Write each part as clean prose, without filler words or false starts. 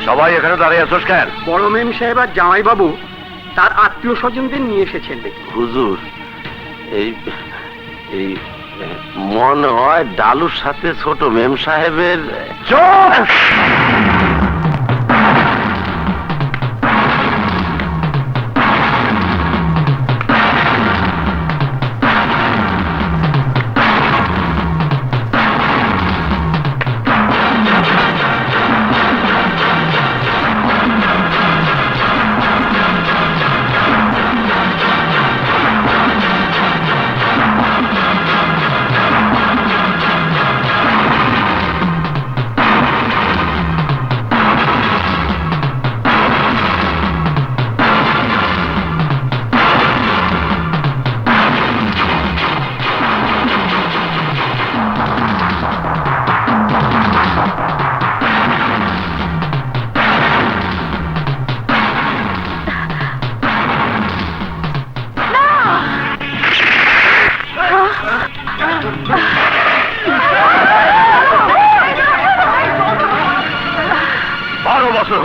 সবাই এখানে দাঁড়িয়ে আছোস কেন? বড় মেম সাহেব আর জামাই বাবু তার আত্মীয় স্বজনদের নিয়ে এসেছেন। হুজুর, এই এই মনে হয় ডালুর সাথে ছোট মেম সাহেবের। চুপ!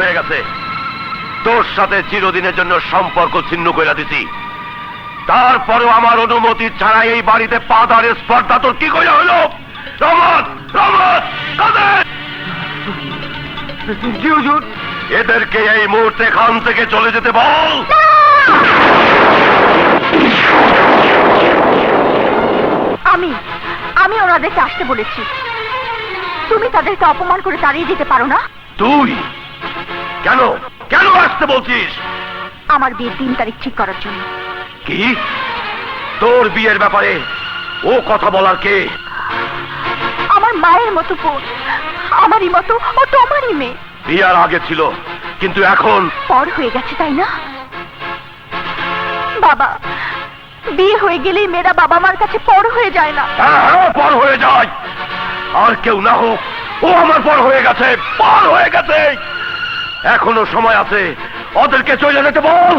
হয়ে গেছে, তোর সাথে চিরদিনের জন্য সম্পর্ক ছিন্ন করে দিছি, তারপরেও আমার অনুমতি ছাড়া এই বাড়িতে পা দাঁড়ের স্পর্ধা তোর কি করে হলো? রহমত, রহমত, এদেরকে এই মুহূর্তে এখান থেকে চলে যেতে বল। আমি ওনাদেরকে আসতে বলেছি, তুমি তাদেরকে অপমান করে তাড়িয়ে দিতে পারো না? তুই কেন কেন আসতে বলছিস? আমার বিয়ের 3 তারিখ ঠিক করার জন্য। কি? তোর বিয়ের ব্যাপারে ও কথা বলার কে? আমার মায়ের মতো বোন, আমারই মতো ও তোমারই মেয়ে। বিয়ার আগে ছিল, কিন্তু এখন পর হয়ে গেছে, তাই না? বাবা, বিয়ে হয়ে গেলেই মেয়েরা বাবা মার কাছে পর হয়ে যায় না? হ্যাঁ, পর হয়ে যায়। আর কেউ না হোক, ও আমার পর হয়ে গেছে, পর হয়ে গেছে। এখনো সময় আছে, ওদেরকে চলে যেতে বল।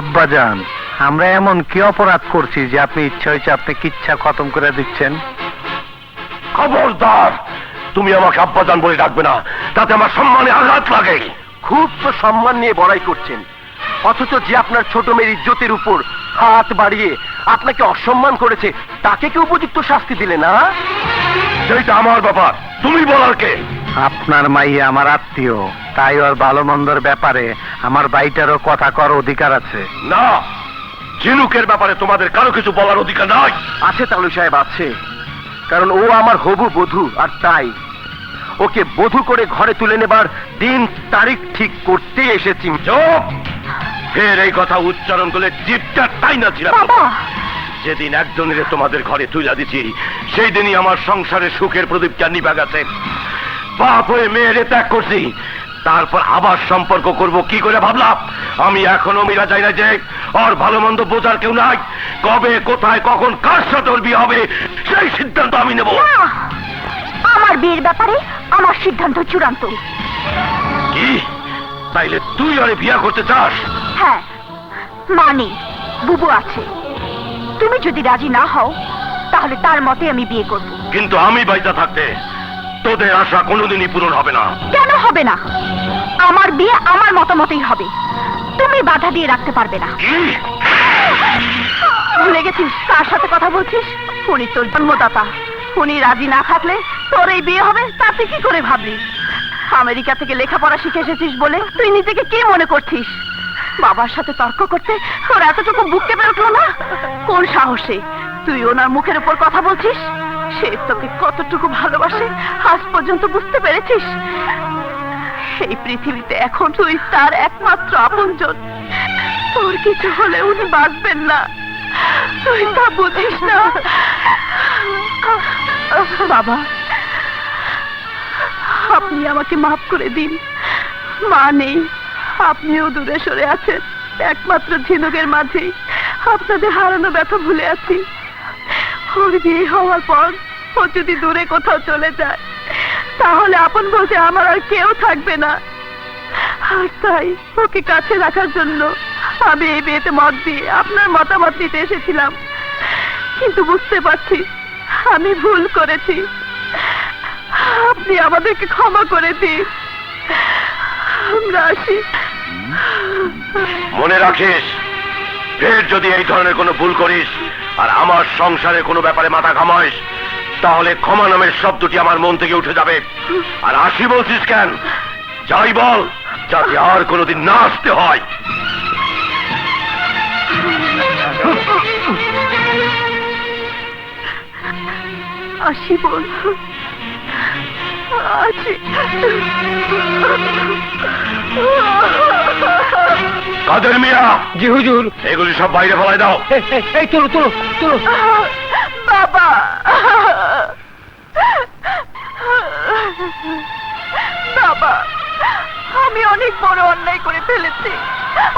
আব্বাজান, আমরা এমন কি অপরাধ করছি যে আপনি ইচ্ছা হয়েছে আপনি কিচ্ছা খতম করে দিচ্ছেন? খবরদার, তুমি আমাকে আব্বাজান বলে ডাকবে না, তাতে আমার সম্মানে আঘাত লাগে। খুব তো সম্মান নিয়ে বড়াই করছেন, অথচ যে আপনার ছোট মেয়ের ইজ্জতের উপর হাত বাড়িয়ে আপনাকে অসম্মান করেছে তাকে কি উপযুক্ত শাস্তি দিলে না? সেইটা আমার ব্যাপার, তুমি বলার কে? আপনার মাইয়া আমার আত্মীয়, তাই ওর ভালো মন্দর ব্যাপারে আমার ভাইটারও কথা কর অধিকার আছে। না, ঝিনুকের ব্যাপারে তোমাদের কারো কিছু বলার অধিকার নাই। আছে তালু সাহেব, আছে, কারণ ও আমার হবু বধূ, আর তাই ওকে বধূ করে ঘরে তুলে নেবার দিন তারিখ ঠিক করতে এসেছি। চুপ! ফের এই কথা উচ্চারণ করলে জিভটা তাই না ছিল। যেদিন একজনের তোমাদের ঘরে তুলে দিচ্ছি, সেই দিনই আমার সংসারের সুখের প্রদীপটা নিভা গেছে। বাপ হয়ে মেয়েরে ত্যাগ করছি, তারপর আবার সম্পর্ক করব কি করে ভাবলাম? আমি এখনো মিলা যাই না যে ওর ভালো মন্দ বোঝার কেউ নাই। কবে, কোথায়, কখন, কার সাথে ওর বিয়ে হবে সেই সিদ্ধান্ত আমি নেব। আমার বিয়ের ব্যাপারে আমার সিদ্ধান্ত চূড়ান্ত। কি? তাইলে তুই আরে বিয়ে করতে চাস? হ্যাঁ, মানে বুবু আছে, তুমি যদি রাজি না হও তাহলে তার মতে আমি বিয়ে করব। কিন্তু আমি বাইচা থাকতে তোদের আশা কোনোদিনই পূরণ হবে না। কেন হবে না? আমার বিয়ে আমার মতামতেই হবে, তুমি বাধা দিয়ে রাখতে পারবে না। ভুলে গেছিস কার সাথে কথা বলছিস? উনি তোর জন্মদাতা, উনি রাজি না থাকলে তোর এই বিয়ে হবে তাতে কি করে ভাবলি? আমেরিকা থেকে লেখাপড়া শিখে এসেছিস বলে তুই নিজেকে কি মনে করছিস? বাবার সাথে তর্ক করতে তোর এতটুকু বুক কেঁপে উঠলো না? কোন সাহসে তুই ওনার মুখের উপর কথা বলছিস? সে তোকে কতটুকু ভালোবাসে আজ পর্যন্ত বুঝতে পেরেছিস? এই পৃথিবীতে এখন তুই তার একমাত্র আপনজন, তোর কিছু হলে উনি বাঁচবেন না, তুই তা বুঝিস না। বাবা, আপনি আমাকে মাফ করে দিন। মা নেই, আপনিও দূরে সরে আছেন, একমাত্র ঝিনুকের মাঝেই আপনাদের হারানো ব্যথা ভুলে আছি। ওর বিয়ে হওয়ার পর ও যদি দূরে কোথাও চলে যায় তাহলে আপন বলতে আমার আর কেউ থাকবে না, আর তাই ওকে কাছে রাখার জন্য আমি এই বিয়েতে মত দিয়ে আপনার মতামত নিতে এসেছিলাম। কিন্তু বুঝতে পারছি আমি ভুল করেছি, আপনি আমাদেরকে ক্ষমা করে দিন। আমরা আসি। মনে রাখিস, ফের যদি এই ধরনের কোনো ভুল করিস আর আমার সংসারে কোনো ব্যাপারে মাথা ঘামাইস, তাহলে ক্ষমা নামের শব্দটি আমার মন থেকে উঠে যাবে। আর আসি বলছিস কেন? যাই বল, যাতে আর কোনোদিন না আসতে হয়। আসি বল, আসি। কাদের মিয়া, জি হুজুর। এগুলি সব বাইরে ফেলাই দাও। এই তোলো তোলো তোলো। বাবা, বাবা, আমি অনেক বড় অন্যায় করে ফেলেছি,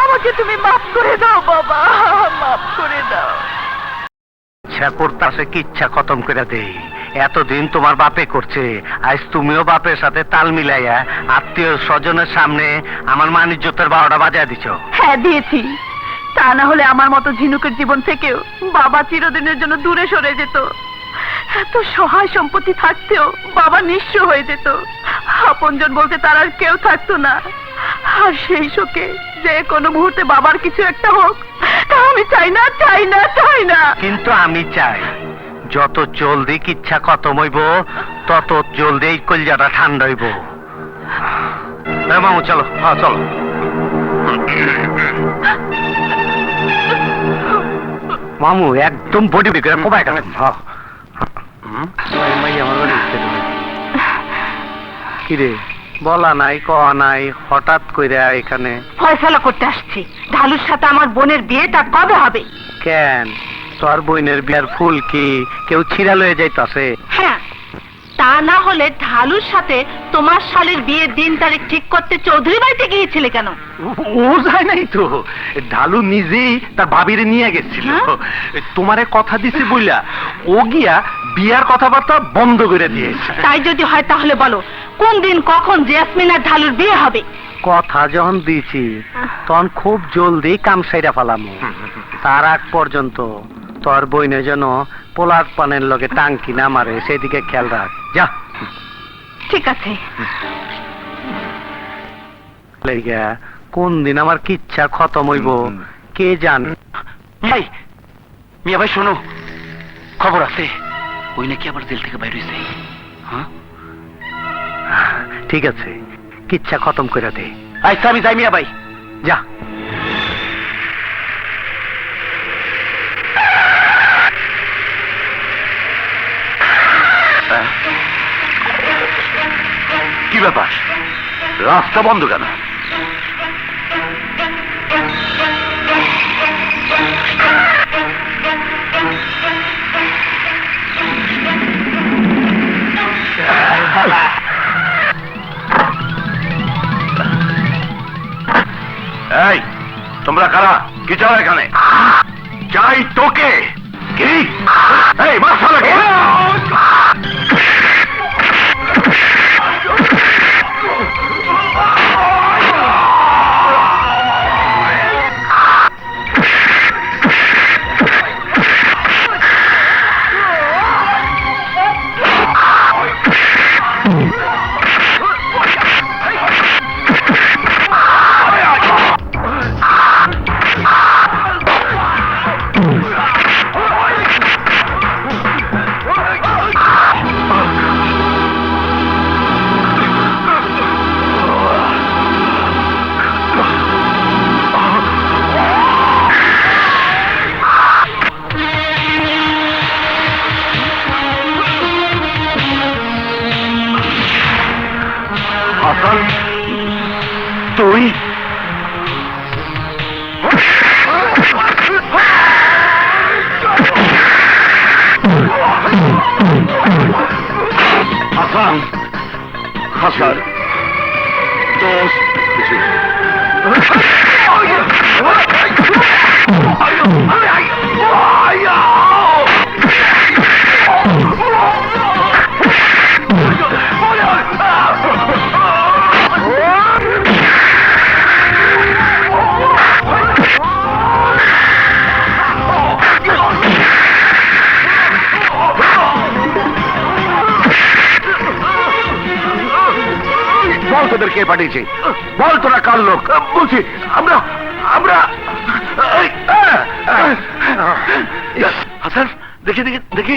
আমাকে তুমি মাফ করে দাও বাবা, মাফ করে দাও। ইচ্ছা করতেছে কি ইচ্ছা খতম করে দেই। এতদিন তোমার বাপে করছে, আজ তুমিও বাপের সাথে তাল মিলাইয়া আত্মীয় স্বজনের সামনে আমার মান ইজ্জতের 12টা বাজায় দিছো। হ্যাঁ দিয়েছি, তা না হলে আমার মতো ঝিনুকের জীবন থেকেও বাবা চিরদিনের জন্য দূরে সরে যেত। এত সহায় সম্পত্তি থাকতেও বাবা নিঃস্ব হয়ে যেত, আপনজন বলতে তার আর কেউ থাকতো না। আর সেই শোকে যে কোনো মুহূর্তে বাবার কিছু একটা হোক, তা আমি চাই না, চাই না, চাই না। কিন্তু আমি চাই যত জলদি ইচ্ছা খতম হইব, তত জলদি এই কলজাটা ঠান্ডা হইব। মামু চলো। হ্যাঁ চলো। মামু একদম বডি বিক্রে কবাই গেলেন। কিরে বলা নাই কওয়া নাই, হঠাৎ কইরা এখানে? ফয়সালা করতে আসছি, ঢালুর সাথে আমার বোনের বিয়েটা কবে হবে? কেন তোর বোনের বিয়ার ফুল কি কেউ ছিঁড়া লয়ে যাইতাছে? হ্যাঁ, তা না হলে ঢালুর সাথে তোমার শালীর বিয়ের দিন তারিখ ঠিক করতে চৌধুরী বাড়িতে গিয়েছিলে কেন? ও যায় নাই তো, ঢালু নিজেই তার ভাবিরে নিয়ে গেছিল। তোমারে কথা দিছে বইলা ও গিয়া বিয়ার কথাবার্তা বন্ধ করে দিয়েছে। তাই যদি হয় তাহলে বলো, কোন দিন কখন জেসমিন আর ঢালুর বিয়ে হবে? কথা যখন দিছি তখন খুব জলদি কাম সাইরা ফেলামু। তার আগ পর্যন্ত তোর বইনে যেন পোলার পানের লগে টাঙ্কি না মারে, সেদিকে খেয়াল রাখ। যা। ঠিক আছে। কোন দিন আমার কিচ্ছা খতম হইব কে জান। ভাই মিয়া ভাই শোনো, খবর আছে ওই নাকি আবার জেল থেকে বাইর হইছে। হ্যাঁ ঠিক আছে, কিচ্ছা খতম করে দে। আচ্ছা আমি যাই মিয়া ভাই। যা। কি ব্যাপার, রাস্তা বন্ধ কেন? এই তোমরা কারা, কি চাও এখানে? চাই তোকে। কি? এই মাসালাকে হাসান, তুই? হাসান, হাসান দোস্ত, বল তোদের কে পাঠিয়েছে? বল তোরা কার লোক? বলছি আমরা আমরা হাসান, দেখি দেখি দেখি।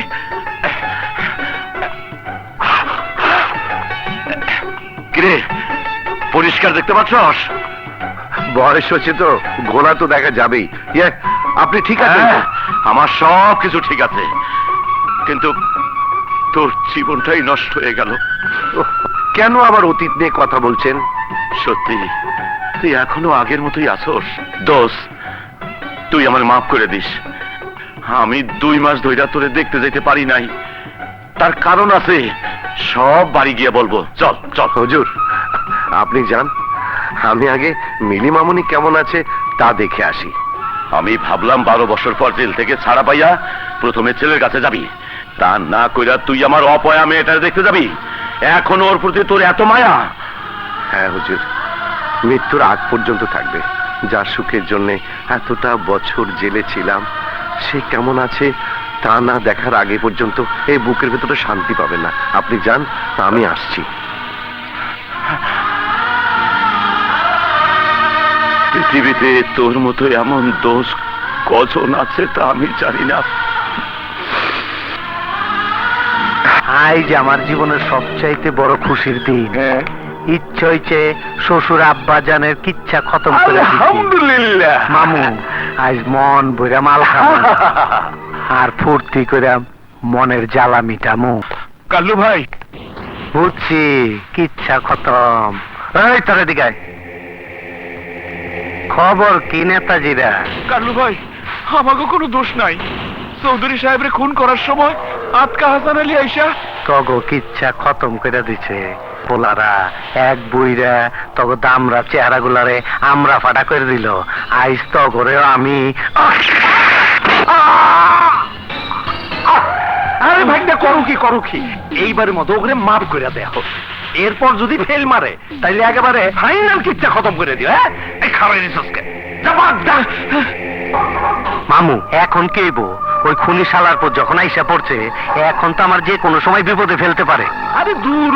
কিরে, পরিষ্কার দেখতে পাচ্ছস? বয়স হচ্ছে তো, গোলা তো দেখা যাবেই। আপনি ঠিক আছেন তো? আমার সব কিছু ঠিক আছে, কিন্তু তোর জীবনটাই নষ্ট হয়ে গেল। কেন আবার অতীত নিয়ে কথা বলছেন? সত্যি তুই এখনো আগের মতোই আছোস? দোষ, তুই আমার মাফ করে দিস। আমি 2 মাস ধইরা তোরে দেখতে যেতে পারি নাই, তার কারণ আছে, সব বাড়ি গিয়ে বলবো। চল চল। হুজুর, আপনি যান, আমি আগে মিলি মামুনি কেমন আছে তা দেখে আসি। আমি ভাবলাম 12 বছর পর জেল থেকে ছাড়া পাইয়া প্রথমে ছেলের কাছে যাবি, তা না কইরা তুই আমার অপয়া মেয়েটারে দেখতে যাবি। এখন ওর প্রতি তোর এত মায়া? হ্যাঁ হুজুর, মৃত্যুর আগ পর্যন্ত থাকবে। যার সুখের জন্য এতটা বছর জেলে ছিলাম, সে কেমন আছে তা না দেখার আগে পর্যন্ত এই বুকের ভেতরে শান্তি পাবে না। আপনি যান, আমি আসছি। পৃথিবীতে তোর মতো এমন দোষ কজন আছে তা আমি জানি না। আজ আমার জীবনের সবচাইতে বড় খুশির দিন। ইচ্ছে হইছে শ্বশুর আব্বা জানের কিচ্ছা খতম করে দিতে। আলহামদুলিল্লাহ মামু, আজ মন বইরা মাল খাবো আর ফুর্তি করে মনের জ্বালা মিটামু। কাল্লু ভাই, বুঝছি, কিচ্ছা খতম। এই তোর এদিকে আয়। খবর কি নেতাজিরা? কাল্লু ভাই, আমাকে কোনো দোষ নাই। চৌধুরী সাহেবরে খুন করার সময় আতকা হাসান আলী আইসা তগো কিচ্ছা খতম করে দিছে। পোলারা এক বুইরা তগো দামরা চেহারা গুলারে আমরা ফাটা করে দিল। আইস তগরেও আমি আরে ভাই, না করো কি এইবারের মতো ওখানে মাফ করে দেখো। এরপর যদি ফেল মারে তাইলে একেবারে ফাইনাল কিচ্ছা খতম করে দিও। হ্যাঁ, এই খারাই নিছসকে মামু এখন কেইব? ওই খুনি শালার পর যখন আইসা পড়ছে, এখন তো আমার যে কোনো সময় বিপদে ফেলতে পারে। আরে দূর,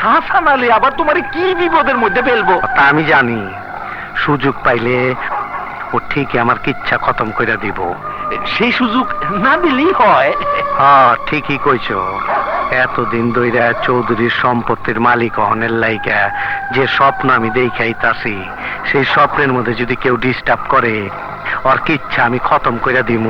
হাসান আলী আবার তোমার কি বিপদের মধ্যে ফেলবো? তা আমি জানি, সুযোগ পাইলে ও ঠিকই আমার কিচ্ছা খতম করে দিব। সেই সুযোগ না দিলেই হয়। হ্যাঁ, ঠিকই কইছো। এতদিন ধইরা চৌধুরীর সম্পত্তির মালিক হনের লাইগা যে স্বপ্ন আমি দেখাইতাছি, সেই স্বপ্নের মধ্যে যদি কেউ ডিস্টার্ব করে, ওর কিচ্ছা আমি খতম করে দিব।